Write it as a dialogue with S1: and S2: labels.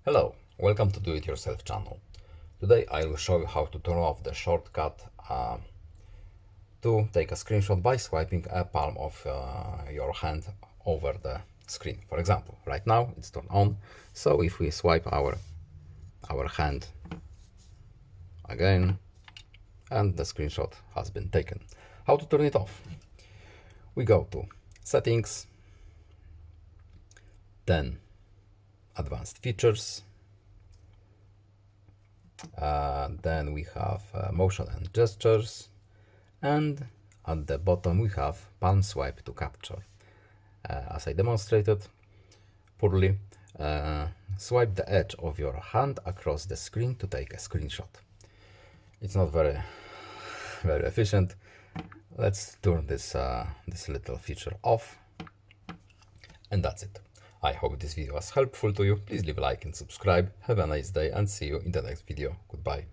S1: Hello, welcome to Do It Yourself channel. Today I will show you how to turn off the shortcut to take a screenshot by swiping a palm of your hand over the screen. For example, right now it's turned on, so if we swipe our hand again, and the screenshot has been taken. How to turn it off? We go to Settings, then Advanced Features, then we have Motion and Gestures, and at the bottom we have palm swipe to capture. As I demonstrated poorly, swipe the edge of your hand across the screen to take a screenshot. It's not very efficient. Let's turn this little feature off, and that's it. I hope this video was helpful to you. Please leave a like and subscribe. Have a nice day and see you in the next video. Goodbye.